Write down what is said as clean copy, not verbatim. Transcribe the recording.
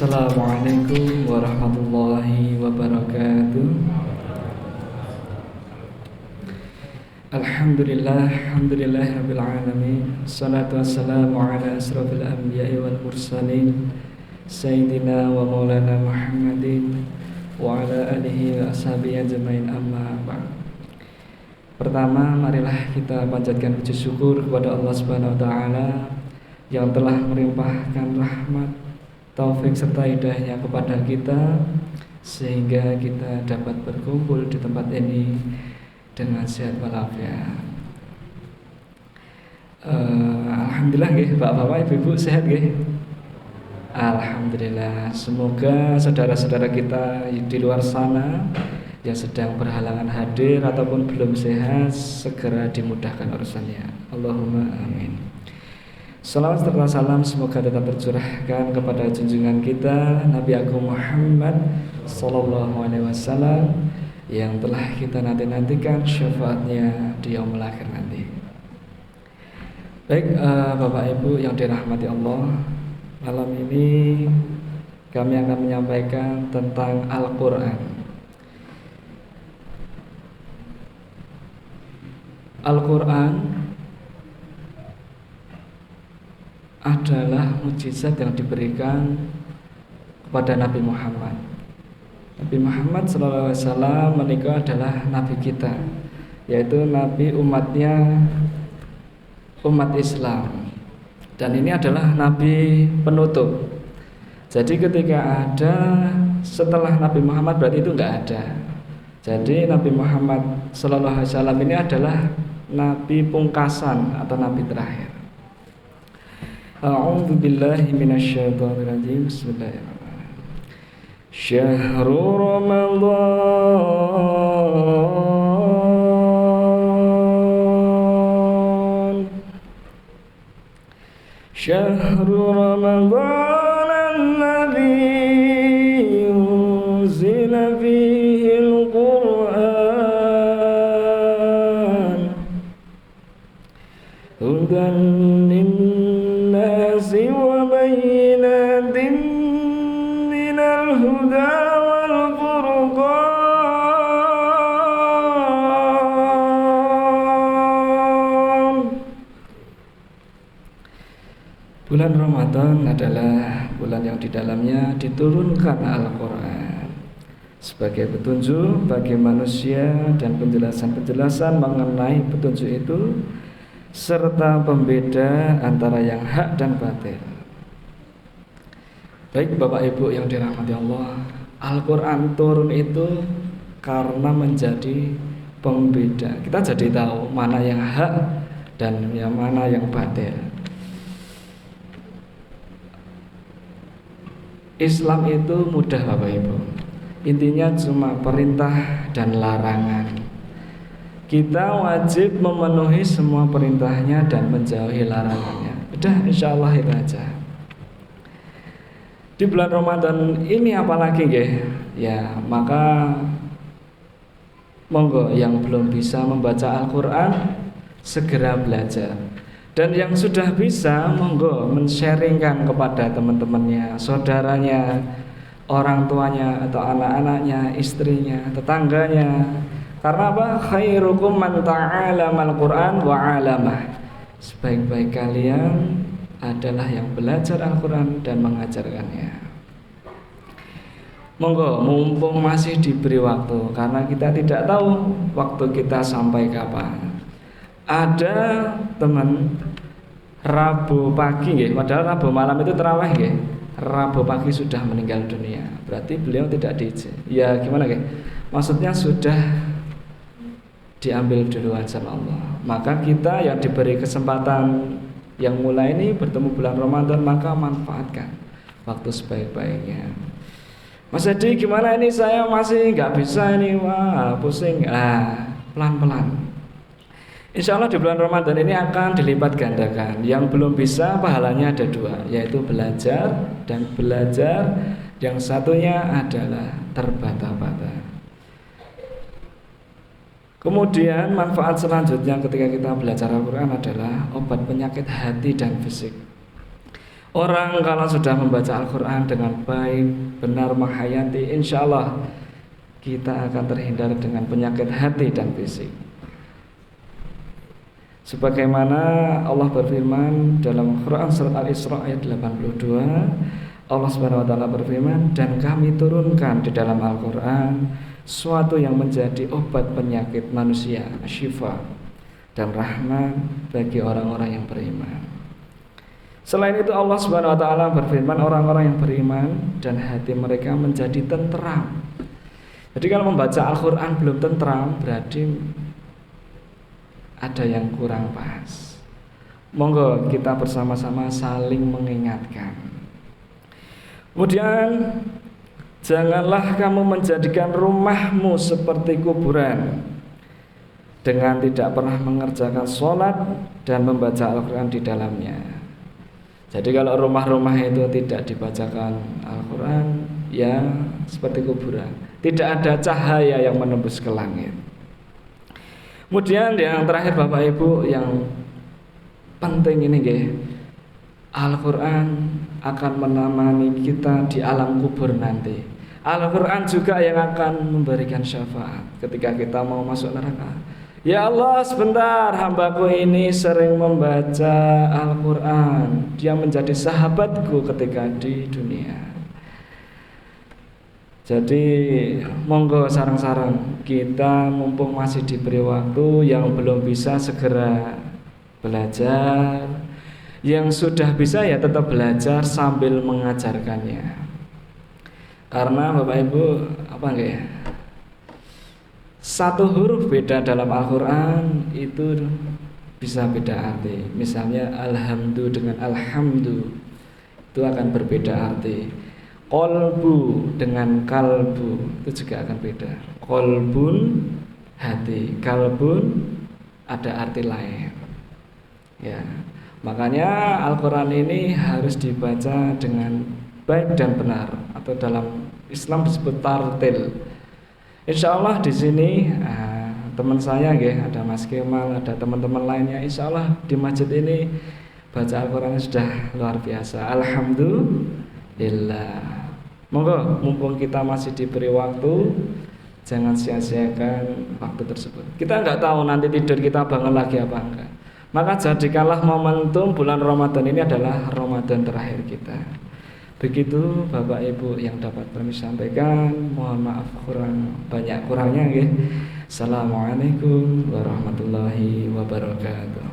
Assalamualaikum warahmatullahi wabarakatuh. Alhamdulillahirabbil alamin. Shalatu wassalamu ala asrofil anbiya'i wal mursalin Sayyidina wa maulana Muhammadin wa ala alihi wa ashabihi ajmain, amma ba'd. Pertama, marilah kita panjatkan puji syukur kepada Allah Subhanahu wa taala yang telah melimpahkan rahmat, taufik serta hidayahnya kepada kita sehingga kita dapat berkumpul di tempat ini dengan sehat walafiat. Alhamdulillah nggih, Bapak-bapak, Ibu-ibu sehat nggih? Alhamdulillah. Semoga saudara-saudara kita di luar sana yang sedang berhalangan hadir ataupun belum sehat segera dimudahkan urusannya. Allahumma amin. Salawat serta salam semoga tetap tercurahkan kepada junjungan kita Nabi Agung Muhammad sallallahu alaihi wasallam yang telah kita nanti-nantikan syafaatnya di yaumul akhir nanti. Baik, Bapak Ibu yang dirahmati Allah, malam ini kami akan menyampaikan tentang Al-Quran. Al-Quran adalah mukjizat yang diberikan kepada Nabi Muhammad. Nabi Muhammad SAW menikah adalah Nabi kita, yaitu Nabi umatnya, umat Islam. Dan ini adalah Nabi penutup. Jadi ketika ada setelah Nabi Muhammad berarti itu enggak ada. Jadi Nabi Muhammad SAW ini adalah Nabi pungkasan atau Nabi terakhir. A'udzu billahi minasyaitonir rajim. Bismillahirrahmanirrahim. Syahrul Ramadan. Syahrul Ramadan alladzi unzila fihi al-Qur'an. Hudan وبينات من الهدى والفرقان. Bulan Ramadan adalah bulan yang di dalamnya diturunkan Al-Quran sebagai petunjuk bagi manusia dan penjelasan-penjelasan mengenai petunjuk itu serta pembeda antara yang hak dan batil. Baik Bapak Ibu yang dirahmati Allah, Al-Quran turun itu karena menjadi pembeda. Kita jadi tahu mana yang hak dan yang mana yang batil. Islam itu mudah Bapak Ibu. Intinya cuma perintah dan larangan. Kita wajib memenuhi semua perintahnya dan menjauhi larangannya. Udah, insya Allah itu aja. Di bulan Ramadan ini apalagi nggih? Ya, maka monggo yang belum bisa membaca Al-Quran segera belajar. Dan yang sudah bisa monggo men-sharingkan kepada teman-temannya, saudaranya, orang tuanya atau anak-anaknya, istrinya, tetangganya. Karena apa? Khairukum man ta'alamal Qur'an wa 'alamah. Sebaik-baik kalian adalah yang belajar Al-Quran dan mengajarkannya. Monggo, mumpung masih diberi waktu, karena kita tidak tahu waktu kita sampai kapan. Ada teman Rabu pagi nggih, padahal Rabu malam itu tarawih nggih. Rabu pagi sudah meninggal dunia. Berarti beliau tidak diizin. Ya gimana nggih? Maksudnya sudah diambil duluan sama Allah. Maka kita yang diberi kesempatan yang mulai ini bertemu bulan Ramadan, maka manfaatkan waktu sebaik-baiknya. Mas Edi, gimana ini saya masih nggak bisa ini, wah pusing. Pelan-pelan. Insya Allah di bulan Ramadan ini akan dilipat gandakan. Yang belum bisa pahalanya ada dua, yaitu belajar dan belajar. Yang satunya adalah terbata-bata. Kemudian manfaat selanjutnya ketika kita belajar Al-Quran adalah obat penyakit hati dan fisik. Orang kalau sudah membaca Al-Quran dengan baik, benar menghayati, insya Allah kita akan terhindar dengan penyakit hati dan fisik. Sebagaimana Allah berfirman dalam Quran surat Al-Isra ayat 82, Allah Subhanahu wa taala berfirman, dan kami turunkan di dalam Al-Quran suatu yang menjadi obat penyakit manusia, syifa dan rahmat bagi orang-orang yang beriman. Selain itu Allah Subhanahu wa taala berfirman, orang-orang yang beriman dan hati mereka menjadi tentram. Jadi kalau membaca Al-Quran belum tentram, berarti ada yang kurang pas. Monggo kita bersama-sama saling mengingatkan. Kemudian, janganlah kamu menjadikan rumahmu seperti kuburan dengan tidak pernah mengerjakan sholat dan membaca Al-Quran di dalamnya. Jadi kalau rumah-rumah itu tidak dibacakan Al-Quran, ya seperti kuburan, tidak ada cahaya yang menembus ke langit. Kemudian yang terakhir Bapak Ibu, yang penting ini nggih, Al-Quran akan menemani kita di alam kubur nanti. Al-Quran juga yang akan memberikan syafaat ketika kita mau masuk neraka. Ya Allah, sebentar, hambaku ini sering membaca Al-Quran, dia menjadi sahabatku ketika di dunia. Jadi monggo sarang-sarang kita mumpung masih diberi waktu, yang belum bisa segera belajar, yang sudah bisa ya tetap belajar sambil mengajarkannya. Karena Bapak Ibu, apa enggak ya, satu huruf beda dalam Al-Quran itu bisa beda arti. Misalnya alhamdu dengan alhamdu itu akan berbeda arti. Kolbu dengan kalbu itu juga akan beda. Kolbun hati, kalbun ada arti lain. Ya, makanya Al-Quran ini harus dibaca dengan baik dan benar, atau dalam Islam disebut tartil. Insya Allah di sini teman saya ada Mas Kemal, ada teman-teman lainnya. Insya Allah di masjid ini baca Al-Quran sudah luar biasa. Alhamdulillah. Monggo mumpung kita masih diberi waktu, jangan sia-siakan waktu tersebut. Kita nggak tahu nanti tidur kita bangun lagi apa enggak. Maka jadikanlah momentum bulan Ramadan ini adalah Ramadan terakhir kita. Begitu Bapak Ibu yang dapat kami sampaikan. Mohon maaf banyak kurangnya. Assalamualaikum warahmatullahi wabarakatuh.